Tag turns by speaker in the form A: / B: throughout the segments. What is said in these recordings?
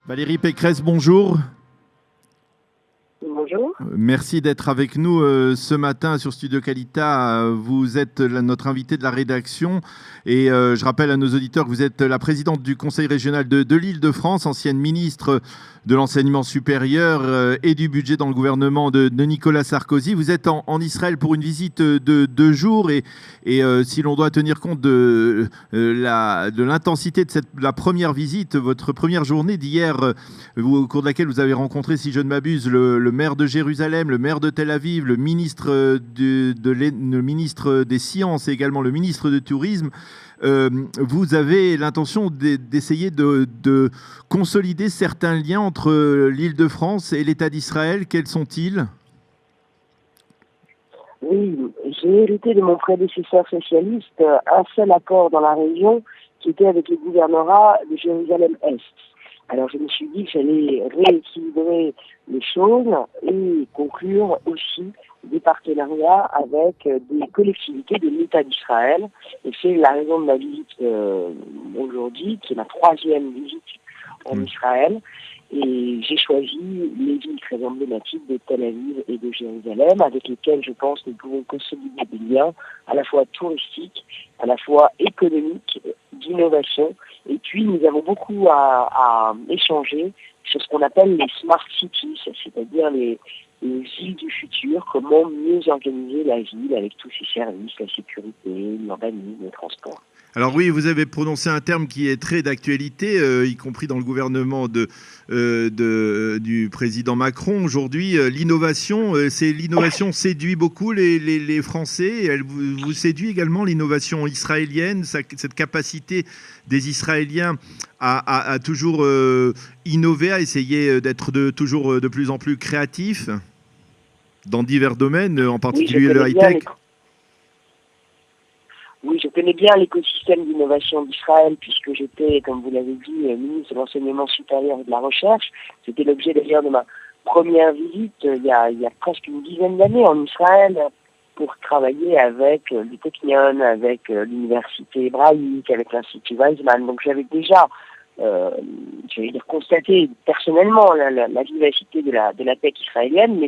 A: Valérie Pécresse, bonjour.
B: Bonjour.
A: Merci d'être avec nous ce matin sur Studio Calita. Vous êtes notre invité de la rédaction et je rappelle à nos auditeurs que vous êtes la présidente du Conseil régional de l'Île-de-France, ancienne ministre de l'enseignement supérieur et du budget dans le gouvernement de Nicolas Sarkozy. Vous êtes en Israël pour une visite de 2 jours et si l'on doit tenir compte de l'intensité de la première visite, votre première journée d'hier, au cours de laquelle vous avez rencontré, si je ne m'abuse, le maire de Jérusalem, le maire de Tel Aviv, le ministre, le ministre des Sciences et également le ministre du Tourisme. Vous avez l'intention d'essayer de consolider certains liens entre l'Île-de-France et l'État d'Israël. Quels sont-ils ?
B: Oui, j'ai hérité de mon prédécesseur socialiste un seul accord dans la région qui était avec le gouvernorat de Jérusalem-Est. Alors je me suis dit que j'allais rééquilibrer les choses et conclure aussi des partenariats avec des collectivités de l'État d'Israël. Et c'est la raison de ma visite aujourd'hui, qui est ma troisième visite en Israël. Et j'ai choisi les villes très emblématiques de Tel Aviv et de Jérusalem, avec lesquelles je pense que nous pouvons consolider des liens à la fois touristiques, à la fois économiques, d'innovation. Et puis nous avons beaucoup à échanger sur ce qu'on appelle les smart cities, c'est-à-dire les villes du futur, comment mieux organiser la ville avec tous ses services, la sécurité, l'urbanisme, le transport.
A: Alors oui, vous avez prononcé un terme qui est très d'actualité, y compris dans le gouvernement du président Macron. Aujourd'hui, l'innovation, l'innovation séduit beaucoup les Français. Elle vous séduit également, l'innovation israélienne, cette capacité des Israéliens à toujours innover, à essayer d'être toujours de plus en plus créatifs dans divers domaines, en particulier le high-tech.
B: Oui, je connais bien l'écosystème d'innovation d'Israël puisque j'étais, comme vous l'avez dit, ministre de l'enseignement supérieur et de la recherche. C'était l'objet d'ailleurs de ma première visite il y a presque une dizaine d'années en Israël pour travailler avec le Technion, avec l'université hébraïque, avec l'Institut Weizmann. Donc j'avais déjà, constaté personnellement la vivacité de la tech israélienne, mais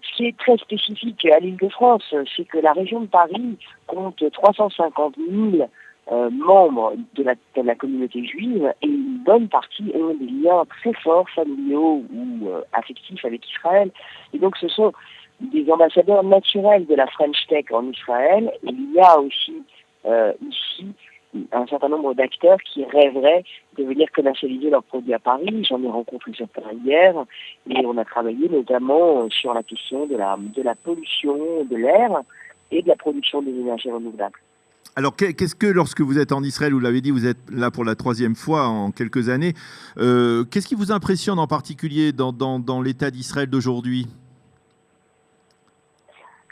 B: ce qui est très spécifique à l'Île-de-France, c'est que la région de Paris compte 350 000 membres de la communauté juive et une bonne partie ont des liens très forts, familiaux ou affectifs avec Israël. Et donc ce sont des ambassadeurs naturels de la French Tech en Israël. Et il y a aussi ici un certain nombre d'acteurs qui rêveraient de venir commercialiser leurs produits à Paris. J'en ai rencontré certains hier et on a travaillé notamment sur la question de la pollution de l'air et de la production des énergies renouvelables.
A: Alors, qu'est-ce que, lorsque vous êtes en Israël, vous l'avez dit, vous êtes là pour la troisième fois en quelques années, qu'est-ce qui vous impressionne en particulier dans l'État d'Israël d'aujourd'hui ?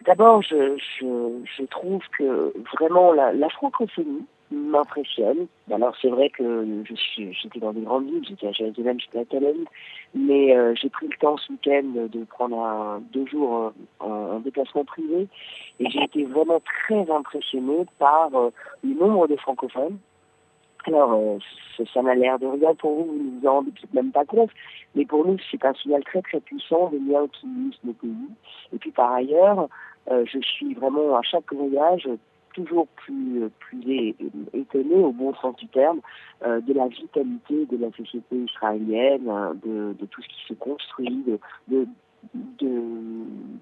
B: D'abord, je trouve que vraiment la francophonie m'impressionne. Alors c'est vrai que j'étais dans des grandes villes, j'étais à Jérusalem, j'étais à Tel Aviv, mais j'ai pris le temps ce week-end de prendre 2 jours en déplacement privé et j'ai été vraiment très impressionnée par le nombre de francophones. Alors, ça n'a l'air de rien pour vous, vous ne vous en rendez peut-être même pas compte, mais pour nous, c'est un signal très très puissant de liens qui unissent nos pays. Et puis par ailleurs, je suis vraiment à chaque voyage toujours plus étonné, au bon sens du terme, de la vitalité de la société israélienne, de tout ce qui se construit, de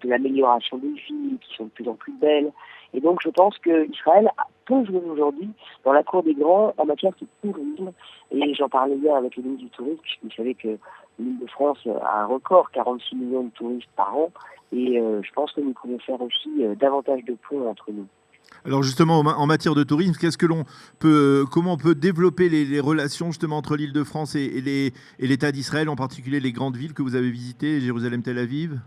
B: l'amélioration des villes qui sont de plus en plus belles. Et donc je pense qu'Israël peut jouer aujourd'hui dans la cour des grands en matière de tourisme. Et j'en parlais hier avec le ministre du Tourisme, puisque vous savez que l'Île-de-France a un record, 46 millions de touristes par an. Et je pense que nous pouvons faire aussi davantage de ponts entre nous.
A: Alors justement, en matière de tourisme, comment on peut développer les relations justement entre l'Île-de-France et l'État d'Israël, en particulier les grandes villes que vous avez visitées, Jérusalem, Tel Aviv ?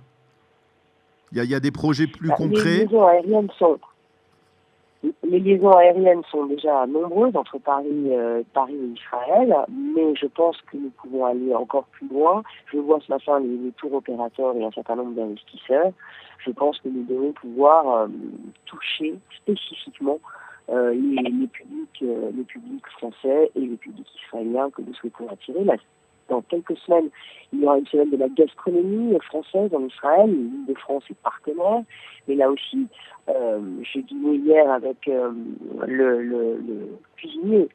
A: Il y a des projets plus concrets ?
B: Les liaisons aériennes sont déjà nombreuses entre Paris et Israël, mais je pense que nous pouvons aller encore plus loin. Je vois ce matin les tours opérateurs et un certain nombre d'investisseurs. Je pense que nous devons pouvoir toucher spécifiquement les publics français et les publics israéliens que nous souhaitons attirer. dans quelques semaines, il y aura une semaine de la gastronomie française en Israël. L'île de France est partenaire. Mais là aussi, j'ai dîné hier avec le cuisinier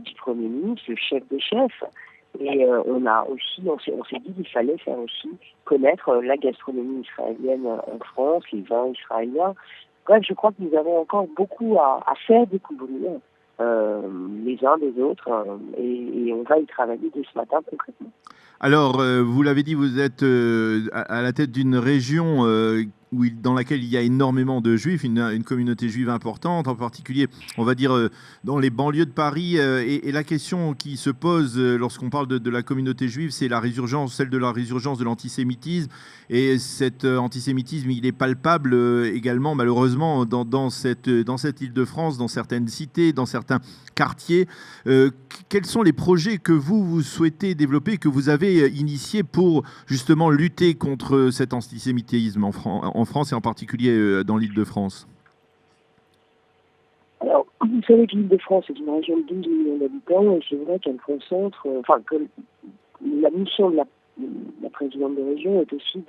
B: du Premier ministre, le chef des chefs. Et on s'est dit qu'il fallait faire aussi connaître la gastronomie israélienne en France, les vins israéliens. Bref, je crois que nous avons encore beaucoup à faire découvrir les uns des autres et on va y travailler dès ce matin concrètement.
A: Alors, vous l'avez dit, vous êtes à la tête d'une région dans laquelle il y a énormément de juifs, une communauté juive importante, en particulier, on va dire, dans les banlieues de Paris. Et la question qui se pose lorsqu'on parle de la communauté juive, c'est celle de la résurgence de l'antisémitisme. Et cet antisémitisme, il est palpable également, malheureusement, dans cette Île-de-France, dans certaines cités, dans certains quartiers. Quels sont les projets que vous souhaitez développer, que vous avez initiés pour justement lutter contre cet antisémitisme en France et en particulier dans l'Île-de-France?
B: Alors, vous savez que l'Île-de-France est une région de 12 millions d'habitants et c'est vrai qu'elle concentre, que la mission de la présidente de région est aussi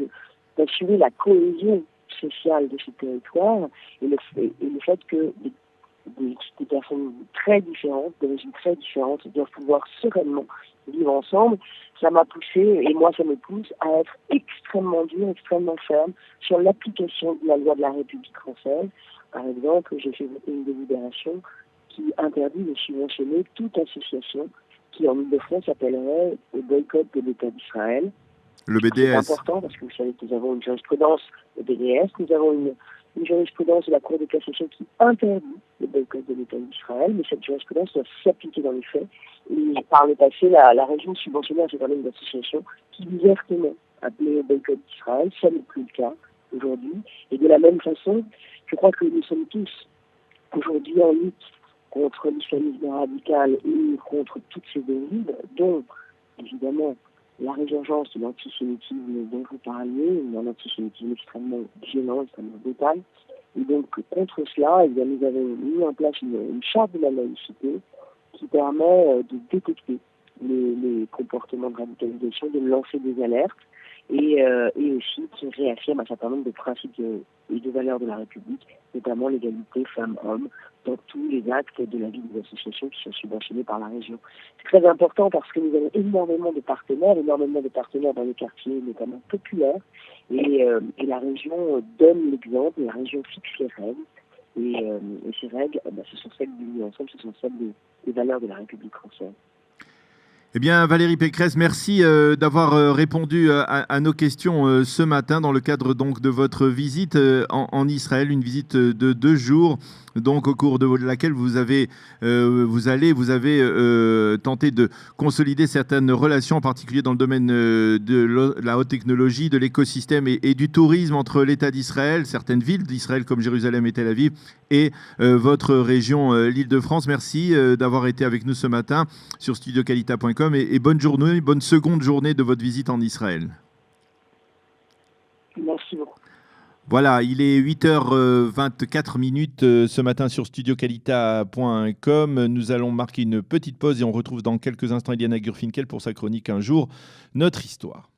B: d'assurer la cohésion sociale de ce territoire et le fait que des personnes très différentes, d'origines très différentes, doivent pouvoir sereinement vivre ensemble. Ça m'a poussé, et moi ça me pousse, à être extrêmement dur, extrêmement ferme sur l'application de la loi de la République française. Par exemple, j'ai fait voter une délibération qui interdit de subventionner toute association qui en Île-de-France appellerait le boycott de l'État d'Israël.
A: Le BDS.
B: C'est important parce que vous savez que nous avons une jurisprudence, le BDS, nous avons une jurisprudence de la Cour de cassation qui interdit le boycott de l'État d'Israël, mais cette jurisprudence doit s'appliquer dans les faits. Et par le passé, la région subventionnait un certain nombre d'associations qui ouvertement appelaient au boycott d'Israël. Ça n'est plus le cas aujourd'hui. Et de la même façon, je crois que nous sommes tous aujourd'hui en lutte contre l'islamisme radical et contre toutes ces dérives, dont évidemment la résurgence de l'antisémitisme dont vous parliez, un antisémitisme extrêmement violent, extrêmement brutal. Et donc, contre cela, nous avons mis en place une charte de la laïcité qui permet de détecter les comportements de radicalisation, de lancer des alertes et aussi qui réaffirme un certain nombre de principes et de valeurs de la République, notamment l'égalité femmes-hommes, dans tous les actes de la vie des associations qui sont subventionnés par la région. C'est très important parce que nous avons énormément de partenaires dans les quartiers, notamment populaires, et la région donne l'exemple, la région fixe les règles, et ces règles, ce sont celles du Lieu ensemble, ce sont celles des valeurs de la République française.
A: Eh bien, Valérie Pécresse, merci d'avoir répondu à nos questions ce matin dans le cadre donc de votre visite en Israël, une visite de 2 jours, donc au cours de laquelle vous avez tenté de consolider certaines relations, en particulier dans le domaine de la haute technologie, de l'écosystème et du tourisme entre l'État d'Israël, certaines villes d'Israël comme Jérusalem et Tel Aviv, et votre région, l'Île-de-France. Merci d'avoir été avec nous ce matin sur studiocalita.com. Et bonne journée, bonne seconde journée de votre visite en Israël.
B: Merci beaucoup.
A: Voilà, il est 8h24 ce matin sur studiocalita.com. Nous allons marquer une petite pause et on retrouve dans quelques instants Eliana Gurfinkel pour sa chronique Un jour, notre histoire.